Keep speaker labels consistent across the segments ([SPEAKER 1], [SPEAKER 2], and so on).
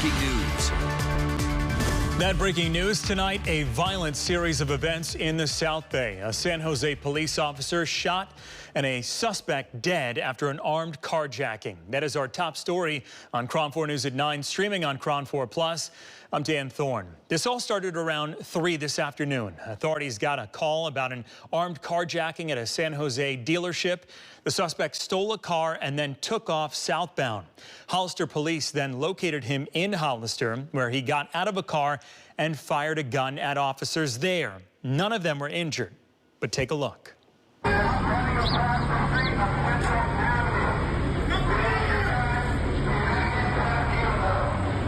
[SPEAKER 1] breaking news.
[SPEAKER 2] That breaking news tonight, a violent series of events in the South Bay. A San Jose police officer shot and a suspect dead after an armed carjacking. That is our top story on KRON 4 News at 9, streaming on KRON 4 Plus. I'm Dan Thorne. This all started around 3 this afternoon. Authorities got a call about an armed carjacking at a San Jose dealership. The suspect stole a car and then took off southbound. Hollister police then located him in Hollister, where he got out of a car and fired a gun at officers there. None of them were injured, but take a look.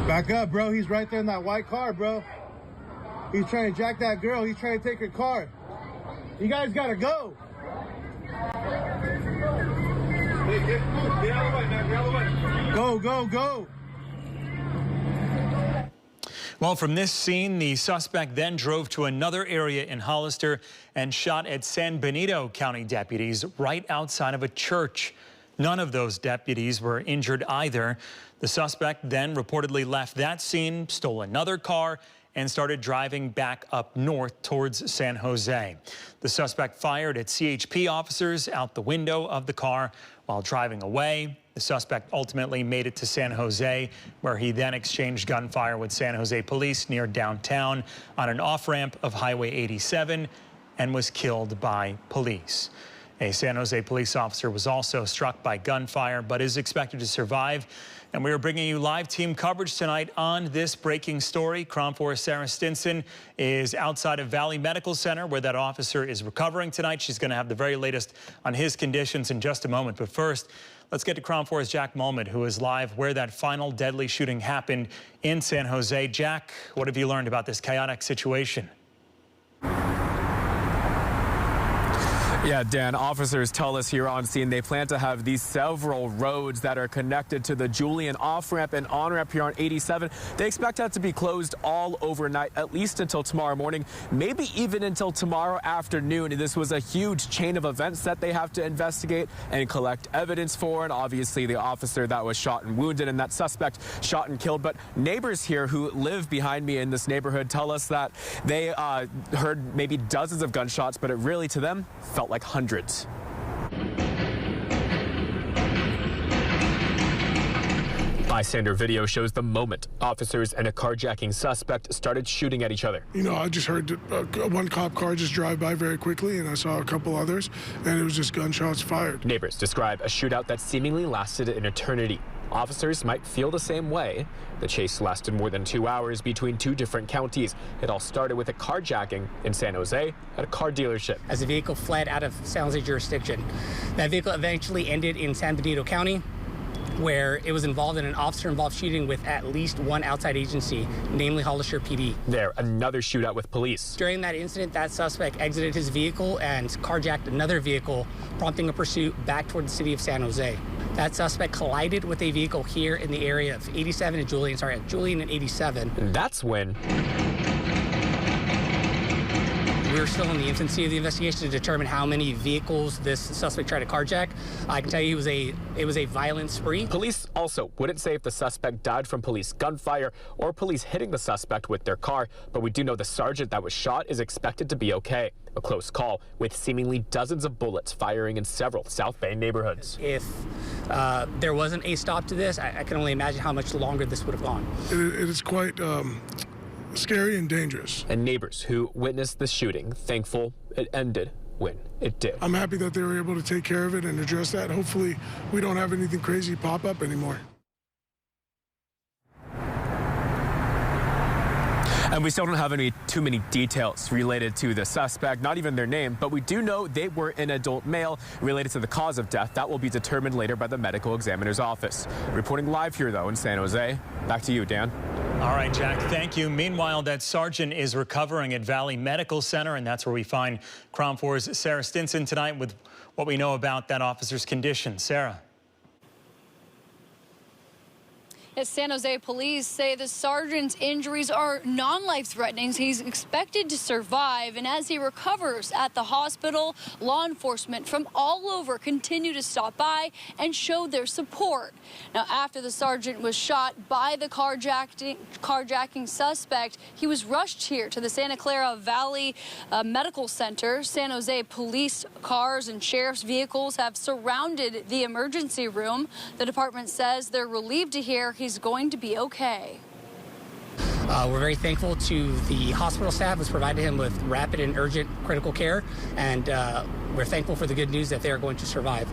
[SPEAKER 3] Back up, bro. He's right there in that white car, bro. He's trying to jack that girl. He's trying to take her car. You guys gotta go. Hey, get out of the way, man. Get out of the way. Go, go, go.
[SPEAKER 2] Well, from this scene, the suspect then drove to another area in Hollister and shot at San Benito County deputies right outside of a church. None of those deputies were injured either. The suspect then reportedly left that scene, stole another car, and started driving back up north towards San Jose. The suspect fired at CHP officers out the window of the car while driving away. The suspect ultimately made it to San Jose, where he then exchanged gunfire with San Jose police near downtown on an off-ramp of Highway 87 and was killed by police. A San Jose police officer was also struck by gunfire, but is expected to survive. And we are bringing you live team coverage tonight on this breaking story. KRON 4's Sara Stinson is outside of Valley Medical Center, where that officer is recovering tonight. She's going to have the very latest on his conditions in just a moment. But first, let's get to KRON 4's Jack Molmud, who is live where that final deadly shooting happened in San Jose. Jack, what have you learned about this chaotic situation?
[SPEAKER 4] Yeah, Dan, officers tell us here on scene they plan to have these several roads that are connected to the Julian off-ramp and on-ramp here on 87. They expect that to be closed all overnight, at least until tomorrow morning, maybe even until tomorrow afternoon. This was a huge chain of events that they have to investigate and collect evidence for, and obviously the officer that was shot and wounded and that suspect shot and killed. But neighbors here who live behind me in this neighborhood tell us that they heard maybe dozens of gunshots, but it really, to them, felt like hundreds. Bystander video shows the moment officers and a carjacking suspect started shooting at each other.
[SPEAKER 5] You know, I just heard one cop car just drive by very quickly, and I saw a couple others, and it was just gunshots fired. Neighbors describe a shootout that seemingly lasted an eternity. Officers might feel the same way. The chase lasted more than 2 hours between 2 different counties. It all started with a carjacking in San Jose at a car dealership.
[SPEAKER 6] As the vehicle fled out of San Jose jurisdiction, that vehicle eventually ended in San Benito County, where it was involved in an officer-involved shooting with at least one outside agency, namely Hollister PD.
[SPEAKER 4] There, another shootout with police.
[SPEAKER 6] During that incident, that suspect exited his vehicle and carjacked another vehicle, prompting a pursuit back toward the city of San Jose. That suspect collided with a vehicle here in the area of 87 and Julian, Julian and 87.
[SPEAKER 4] And that's when
[SPEAKER 6] we're still in the infancy of the investigation to determine how many vehicles this suspect tried to carjack. I can tell you it was a violent spree.
[SPEAKER 4] Police also wouldn't say if the suspect died from police gunfire or police hitting the suspect with their car, but we do know the sergeant that was shot is expected to be okay. A close call with seemingly dozens of bullets firing in several South Bay neighborhoods.
[SPEAKER 6] If there wasn't a stop to this, I can only imagine how much longer this would have gone.
[SPEAKER 5] It is quite scary and dangerous.
[SPEAKER 4] And neighbors who witnessed the shooting, thankful it ended when it did.
[SPEAKER 5] I'm happy that they were able to take care of it and address that. Hopefully we don't have anything crazy pop up anymore.
[SPEAKER 4] And we still don't have too many details related to the suspect, not even their name, but we do know they were an adult male. Related to the cause of death, that will be determined later by the medical examiner's office. Reporting live here, though, in San Jose. Back to you, Dan.
[SPEAKER 2] All right, Jack, thank you. Meanwhile, that sergeant is recovering at Valley Medical Center, and that's where we find KRON 4's Sara Stinson tonight with what we know about that officer's condition. Sara.
[SPEAKER 1] Yes, San Jose police say the sergeant's injuries are non-life-threatening. He's expected to survive, and as he recovers at the hospital, law enforcement from all over continue to stop by and show their support. Now, after the sergeant was shot by the carjacking suspect, he was rushed here to the Santa Clara Valley Medical Center. San Jose police cars and sheriff's vehicles have surrounded the emergency room. The department says they're relieved to hear he's going to be okay.
[SPEAKER 6] We're very thankful to the hospital staff who's provided him with rapid and urgent critical care, and we're thankful for the good news that they are going to survive.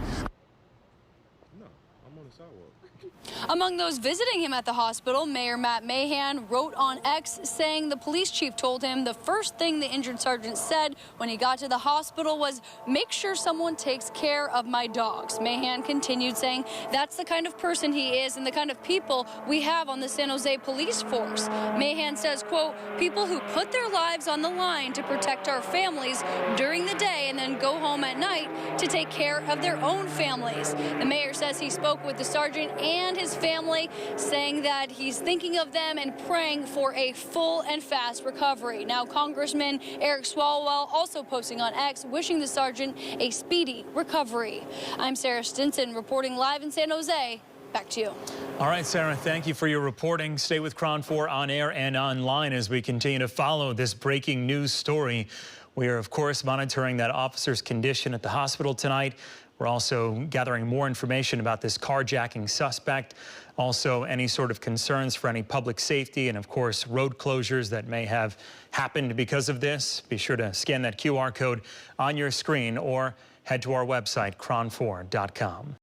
[SPEAKER 1] Among those visiting him at the hospital, Mayor Matt Mahan wrote on X saying the police chief told him the first thing the injured sergeant said when he got to the hospital was, "Make sure someone takes care of my dogs." Mahan continued saying that's the kind of person he is and the kind of people we have on the San Jose police force. Mahan says, quote, "People who put their lives on the line to protect our families during the day and then go home at night to take care of their own families." The mayor says he spoke with the sergeant and his family, saying that he's thinking of them and praying for a full and fast recovery. Now, Congressman Eric Swalwell also posting on X, wishing the sergeant a speedy recovery. I'm Sara Stinson reporting live in San Jose. Back to you.
[SPEAKER 2] All right, Sarah, thank you for your reporting. Stay with KRON 4 on air and online as we continue to follow this breaking news story. We are, of course, monitoring that officer's condition at the hospital tonight. We're also gathering more information about this carjacking suspect. Also, any sort of concerns for any public safety and, of course, road closures that may have happened because of this. Be sure to scan that QR code on your screen or head to our website, kron4.com.